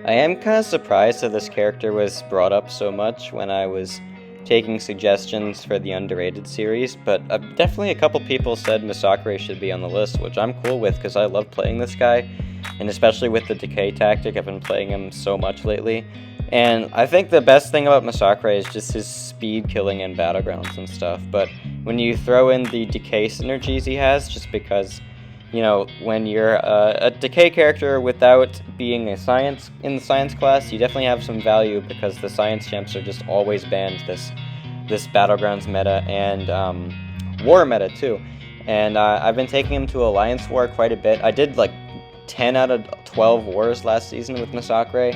I am kind of surprised that this character was brought up so much when I was taking suggestions for the underrated series, but definitely a couple people said Masacre should be on the list, which I'm cool with because I love playing this guy, and especially with the decay tactic, I've been playing him so much lately. And I think the best thing about Masacre is just his speed killing in battlegrounds and stuff, but when you throw in the decay synergies he has, just because, you know, when you're a decay character without being a science in the science class, you definitely have some value because the science champs are just always banned this battlegrounds meta and war meta too. And I've been taking him to Alliance War quite a bit. I did like 10 out of 12 wars last season with Masacre,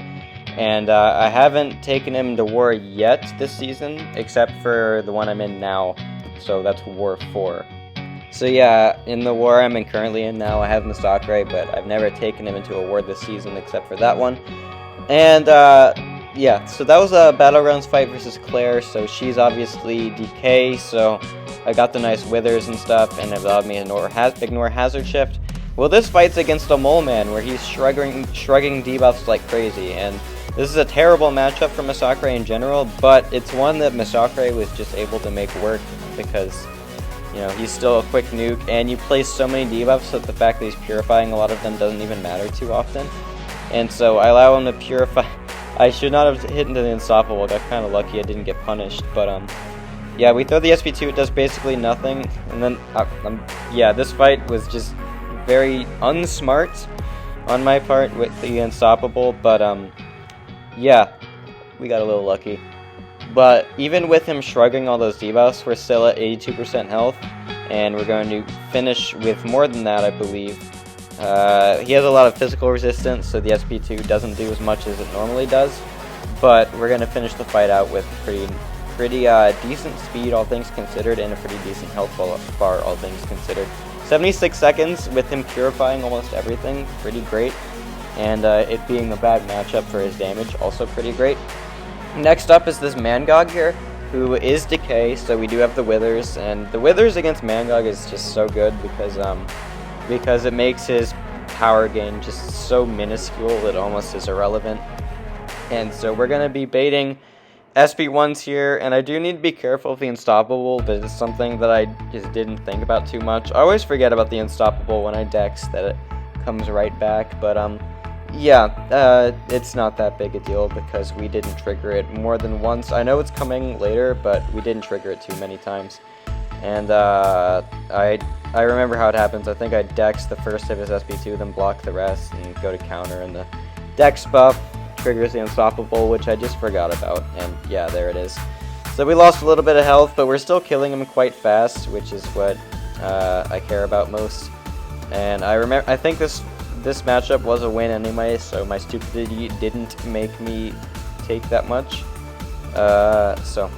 and I haven't taken him to war yet this season, except for the one I'm in now, so that's War 4. So yeah, in the war I'm currently in now, I have Masacre, but I've never taken him into a war this season except for that one. And yeah, so that was a Battlegrounds fight versus Claire, so she's obviously decay, so I got the nice withers and stuff, and it allowed me to ignore Hazard Shift. Well, this fight's against a Mole Man, where he's shrugging debuffs like crazy, and this is a terrible matchup for Masacre in general, but it's one that Masacre was just able to make work because, you know, he's still a quick nuke, and you place so many debuffs that the fact that he's purifying a lot of them doesn't even matter too often. And so I allow him to purify. I should not have hit into the Unstoppable, got kind of lucky I didn't get punished, but yeah, we throw the SP2, it does basically nothing, and then, yeah, this fight was just very unsmart on my part with the Unstoppable, but yeah, we got a little lucky. But even with him shrugging all those debuffs, we're still at 82% health, and we're going to finish with more than that, I believe. He has a lot of physical resistance, so the SP2 doesn't do as much as it normally does, but we're going to finish the fight out with pretty decent speed, all things considered, and a pretty decent health bar, all things considered. 76 seconds with him purifying almost everything, pretty great, and it being a bad matchup for his damage, also pretty great. Next up is this Mangog here, who is decay, so we do have the withers, and the withers against Mangog is just so good because it makes his power gain just so minuscule it almost is irrelevant. And so we're going to be baiting SP1s here, and I do need to be careful of the Unstoppable, but it's something that I just didn't think about too much. I always forget about the Unstoppable when I dex, that it comes right back, but yeah, it's not that big a deal because we didn't trigger it more than once. I know it's coming later, but we didn't trigger it too many times. And I remember how it happens. I think I dex the first of his SP2, then block the rest, and go to counter, and the dex buff triggers the Unstoppable, which I just forgot about, and yeah, there it is. So we lost a little bit of health, but we're still killing him quite fast, which is what I care about most. And I think this matchup was a win anyway, so my stupidity didn't make me take that much. So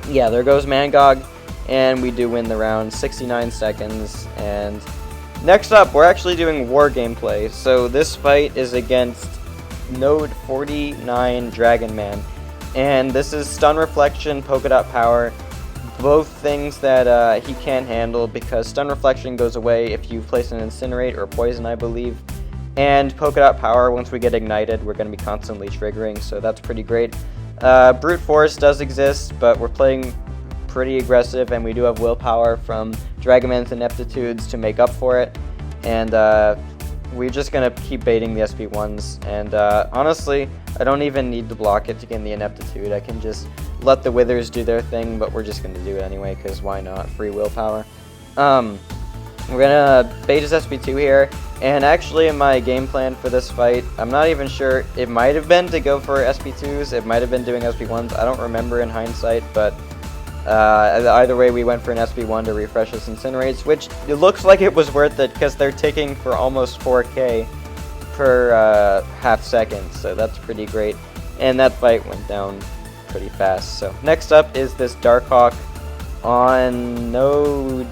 yeah, there goes Mangog, and we do win the round, 69 seconds. And next up, we're actually doing war gameplay. So this fight is against Node 49 Dragonman, and this is stun reflection, polka dot power, both things that he can't handle because stun reflection goes away if you place an incinerate or poison, I believe, and polka dot power, once we get ignited, we're going to be constantly triggering, so that's pretty great. Brute force does exist, but we're playing pretty aggressive, and we do have willpower from Dragonman's ineptitudes to make up for it, and we're just going to keep baiting the SP1s, and honestly, I don't even need to block it to gain the ineptitude. I can just let the withers do their thing, but we're just going to do it anyway, because why not? Free willpower. We're going to bait his SP2 here, and actually in my game plan for this fight, I'm not even sure. It might have been to go for SP2s, it might have been doing SP1s, I don't remember in hindsight, but either way, we went for an SP1 to refresh his incinerates, which it looks like it was worth it because they're ticking for almost 4k per half second, so that's pretty great. And that fight went down pretty fast. So next up is this Darkhawk on node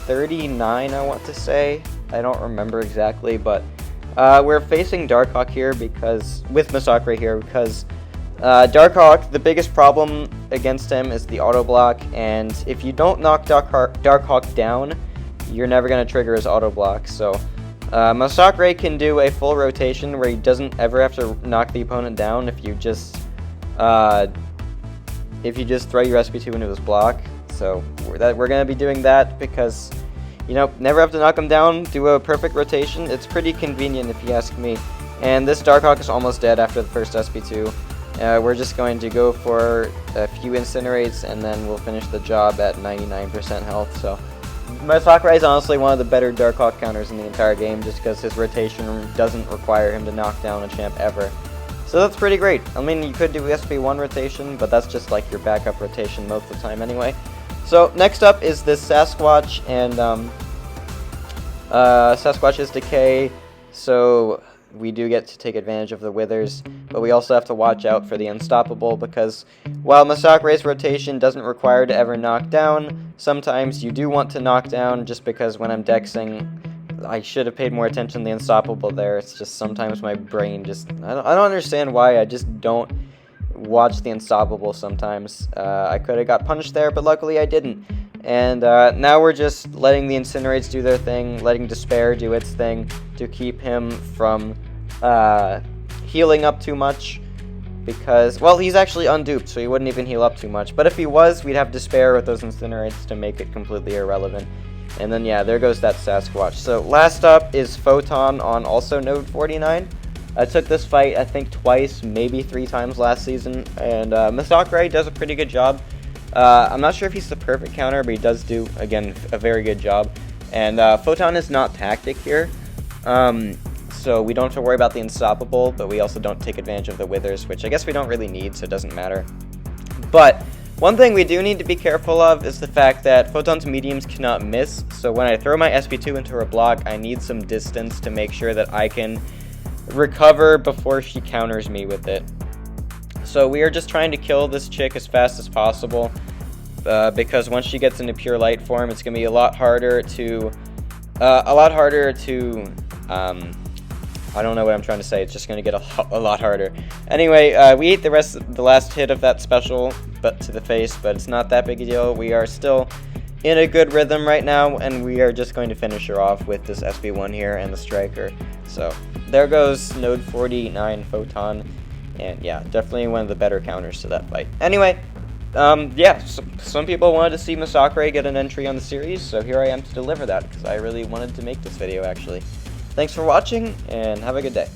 39, I want to say. I don't remember exactly, but we're facing Darkhawk here because with Masacre here because Darkhawk, the biggest problem against him is the auto block, and if you don't knock Darkhawk down, you're never going to trigger his auto block. So Masacre can do a full rotation where he doesn't ever have to knock the opponent down if you just throw your SP2 into his block. So we're going to be doing that because, you know, never have to knock him down, do a perfect rotation. It's pretty convenient if you ask me. And this Darkhawk is almost dead after the first SP2. We're just going to go for a few incinerates and then we'll finish the job at 99% health. So Masacre is honestly one of the better Darkhawk counters in the entire game just because his rotation doesn't require him to knock down a champ ever. So that's pretty great. I mean, you could do SP1 rotation, but that's just like your backup rotation most of the time anyway. So next up is this Sasquatch, and Sasquatch's decay, so we do get to take advantage of the withers, but we also have to watch out for the unstoppable because while Masacre's rotation doesn't require to ever knock down, sometimes you do want to knock down just because when I'm dexing, I should have paid more attention to the unstoppable there. It's just sometimes my brain just, I don't understand why, I just don't watch the unstoppable sometimes. I could have got punished there, but luckily I didn't. And now we're just letting the incinerates do their thing, letting despair do its thing to keep him from healing up too much because, well, he's actually unduped, so he wouldn't even heal up too much. But if he was, we'd have despair with those incinerates to make it completely irrelevant. And then, yeah, there goes that Sasquatch. So last up is Photon on also node 49. I took this fight, I think, twice, maybe 3 times last season, and Masacre does a pretty good job. I'm not sure if he's the perfect counter, but he does do, again, a very good job. And Photon is not tactic here, so we don't have to worry about the unstoppable, but we also don't take advantage of the withers, which I guess we don't really need, so it doesn't matter. But one thing we do need to be careful of is the fact that Photon's mediums cannot miss, so when I throw my SP2 into her block, I need some distance to make sure that I can recover before she counters me with it. So we are just trying to kill this chick as fast as possible, because once she gets into pure light form, it's going to be a lot harder to, I don't know what I'm trying to say, it's just going to get a lot harder. Anyway, we ate the last hit of that special but to the face, but it's not that big a deal. We are still in a good rhythm right now, and we are just going to finish her off with this SB1 here and the striker. So there goes node 49 Photon, and yeah, definitely one of the better counters to that fight. Anyway, yeah, some people wanted to see Masacre get an entry on the series, so here I am to deliver that, because I really wanted to make this video, actually. Thanks for watching, and have a good day.